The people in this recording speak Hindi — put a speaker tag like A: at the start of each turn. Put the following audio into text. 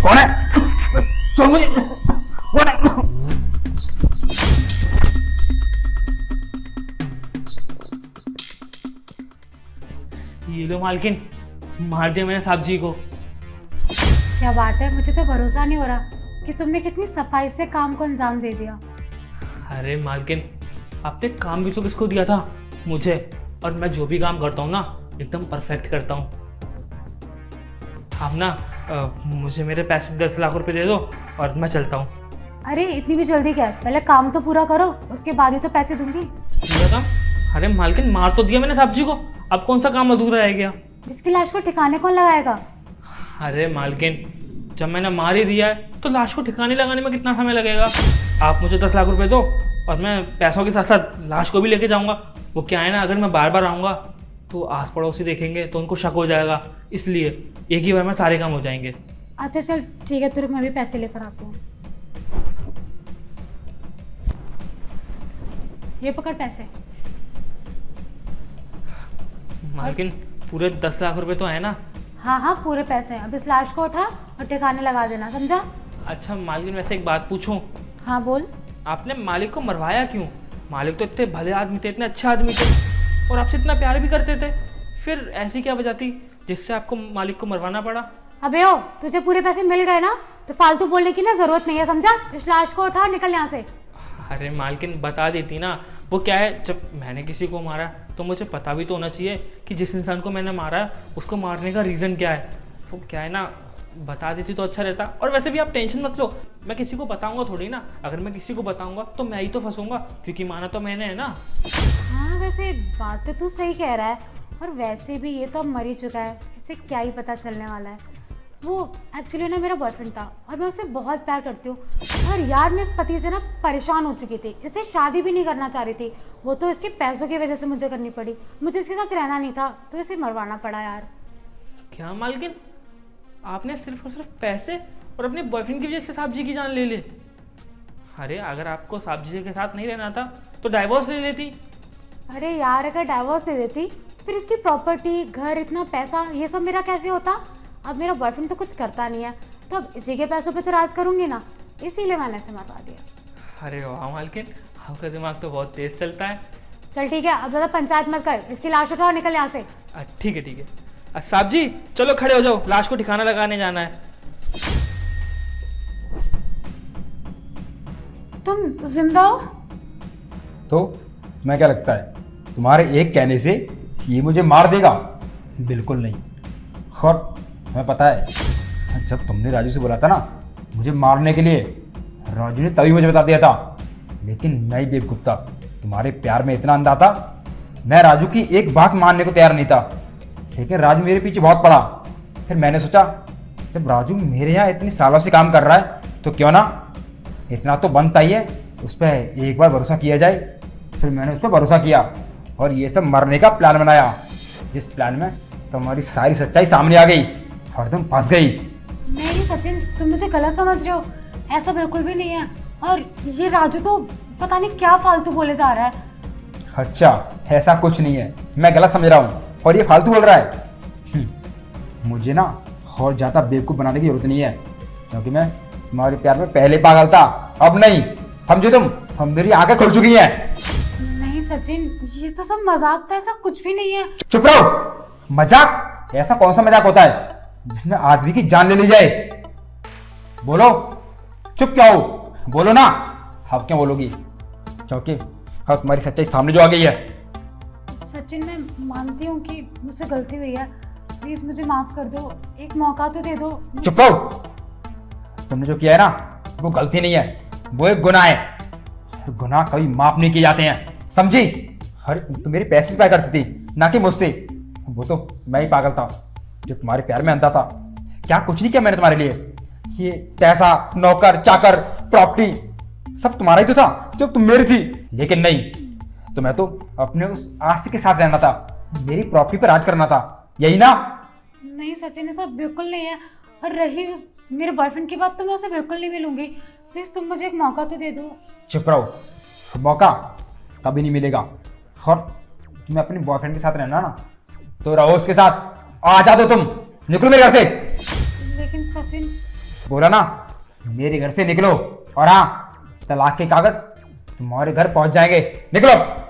A: कौन है? छोड़ मुझे। कौन है? ये लो मालकिन, मार दिया मैंने साहब जी को।
B: क्या बात है, मुझे तो भरोसा नहीं हो रहा कि तुमने कितनी सफाई से काम को अंजाम दे दिया।
A: अरे मालकिन, आपने काम भी तो किसको दिया था? मुझे। और मैं जो भी काम करता हूँ ना, एकदम परफेक्ट करता हूँ। आप ना मुझे मेरे पैसे 10 लाख रुपए दे दो और मैं चलता हूँ।
B: अरे इतनी भी जल्दी क्या है, पहले काम तो पूरा करो, उसके बाद ही तो पैसे दूंगी।
A: पूरा काम? अरे मालकिन, मार तो दिया मैंने साहब जी को, अब कौन सा काम अधूरा रह गया?
B: इसकी लाश को ठिकाने कौन लगाएगा?
A: अरे मालकिन, जब मैंने मार ही दिया है तो लाश को ठिकाने लगाने में कितना समय लगेगा? आप मुझे 10 लाख रुपए दो और मैं पैसों के साथ साथ लाश को भी लेके जाऊंगा। वो क्या है ना, अगर मैं बार बार आऊँगा तो आस पड़ोसी देखेंगे तो उनको शक हो जाएगा, इसलिए एक ही बार में सारे काम हो जाएंगे।
B: अच्छा चल ठीक है, तुरंत मैं भी पैसे लेकर आती हूँ। ये पकड़ पैसे।
A: मालकिन, पूरे 10 लाख रुपए तो है ना?
B: हाँ हाँ पूरे पैसे हैं, अब इस लाश को उठा और ठिकाने लगा देना, समझा?
A: अच्छा मालकिन, वैसे एक बात पूछूं,
B: हाँ बोल।
A: आपने मालिक को मरवाया क्यों? मालिक तो इतने भले आदमी थे, इतने अच्छे आदमी थे और आपसे इतना प्यार भी करते थे, फिर ऐसी क्या वजह थी जिससे आपको मालिक को मरवाना पड़ा?
B: अबे ओ, तुझे पूरे पैसे मिल गए ना, तो फालतू बोलने की ना जरूरत नहीं है, समझा? इस लाश को उठा और निकल यहाँ से।
A: अरे मालकिन, बता देती ना। वो क्या है, जब मैंने किसी को मारा तो मुझे पता भी तो होना चाहिए कि जिस इंसान को मैंने मारा है उसको मारने का रीज़न क्या है। वो क्या है ना, बता देती तो अच्छा रहता। और वैसे भी आप टेंशन मत लो, मैं किसी को बताऊंगा थोड़ी ना। अगर मैं किसी को बताऊंगा तो मैं ही तो फंसूंगा, क्योंकि माना तो मैंने है ना।
B: हाँ वैसे बात तो तू सही कह रहा है, और वैसे भी ये तो अब मर ही चुका है, इसे क्या ही पता चलने वाला है। वो एक्चुअली ना मेरा बॉयफ्रेंड था और मैं उससे बहुत प्यार करती हूँ, और यार मैं इस पति से ना परेशान हो चुकी थी, इससे शादी भी नहीं करना चाह रही थी। वो तो इसके पैसों की वजह से मुझे करनी पड़ी, मुझे इसके साथ रहना नहीं था तो इसे मरवाना पड़ा यार।
A: क्या मालकिन, आपने सिर्फ और सिर्फ पैसे और अपने बॉयफ्रेंड की वजह से साहब जी की जान ले ली? अरे अगर आपको साहब जी के साथ नहीं रहना था तो डाइवोर्स ले लेती।
B: अरे यार अगर डाइवोर्स दे देती फिर इसकी प्रॉपर्टी, घर, इतना पैसा, ये सब मेरा कैसे होता? अब मेरा बॉयफ्रेंड तो कुछ करता नहीं है, तो अब इसी के पैसों पे तो राज करूंगी ना, इसीलिए मैंने इसे मरवा दिया।
A: अरे वाह मालकिन, आपका दिमाग तो बहुत तेज चलता है।
B: चल ठीक है, अब ज़्यादा पंचायत मत कर, इसकी लाश उठाओ, निकल यहाँ से।
A: ठीक है ठीक है। साहब जी चलो खड़े हो जाओ, लाश को ठिकाना लगाने जाना है।
B: तुम जिंदा हो?
C: तो तुम्हें क्या लगता है तुम्हारे एक कहने से ये मुझे मार देगा? बिल्कुल नहीं। और तुम्हें पता है, जब तुमने राजू से बोला था ना मुझे मारने के लिए, राजू ने तभी मुझे बता दिया था, लेकिन मैं ही बेवकूफ था, तुम्हारे प्यार में इतना अंधा था, मैं राजू की एक बात मानने को तैयार नहीं था। लेकिन राजू मेरे पीछे बहुत पड़ा। फिर मैंने सोचा जब राजू मेरे यहाँ इतने सालों से काम कर रहा है तो क्यों ना, इतना तो बनता ही है, उस पर एक बार भरोसा किया जाए। फिर मैंने उस पर भरोसा किया और ये सब मरने का प्लान बनाया, जिस प्लान में तुम्हारी सारी सच्चाई सामने आ गई और तुम फंस गई।
B: नहीं सचिन, तुम मुझे गलत समझ रहे हो, ऐसा बिल्कुल भी नहीं है। और ये राजू तो पता नहीं क्या फालतू बोले जा रहा है।
C: अच्छा, ऐसा कुछ नहीं है, मैं गलत समझ रहा हूँ और ये फालतू बोल रहा है। मुझे ना और ज़्यादा बेवकूफ़ बनाने की जरूरत नहीं है, क्योंकि मैं तुम्हारे प्यार में पहले पागल था, अब नहीं। समझे तुम? अब मेरी आंखें खुल चुकी हैं।
B: नहीं सचिन, ये तो सब मजाक था, ऐसा कुछ भी नहीं है।
C: चुप रहो। मजाक? ऐसा कौन सा मजाक होता है जिसमें आदमी की जान ले ली जाए? बोलो, चुप क्या हो? बोलो ना। अब क्या बोलोगी? क्योंकि अब तुम्हारी सच्चाई सामने जो आ गई है।
B: सचिन मैं मानती हूँ कि मुझसे गलती हुई है, प्लीज मुझे माफ कर दो, एक मौका तो दे दो।
C: चुप रहो। तुमने जो किया है ना वो गलती नहीं है, वो एक गुनाह है। गुनाह कभी माफ नहीं किए जाते हैं, समझी? अरे तुम मेरे पैसे से प्यार करती थी, ना कि मुझसे। वो तो मैं ही पागल था जो तुम्हारे प्यार में अंधा था। क्या कुछ नहीं किया मैंने तुम्हारे लिए? ये पैसा, नौकर चाकर, प्रॉपर्टी सब तुम्हारा ही तो था, जब तुम मेरी थी। लेकिन नहीं, तुम्हें तो अपने उस आशिक के साथ रहना था, मेरी प्रॉपर्टी पर राज करना था, यही ना?
B: नहीं सचिन, ऐसा बिल्कुल नहीं है। और रही मेरे बॉयफ्रेंड की बात, तो मैं उसे बिल्कुल नहीं मिलूंगी, प्लीज तुम मुझे एक मौका तो दे दो।
C: चुप रहो। मौका कभी नहीं मिलेगा। और तुम्हें अपने बॉयफ्रेंड के साथ रहना ना, तो रहो उसके साथ। आ जा दो तुम, निकलो मेरे घर से।
B: लेकिन सचिन,
C: बोला ना, मेरे घर से निकलो। और हाँ, तलाक के कागज तुम्हारे घर पहुंच जाएंगे। निकलो।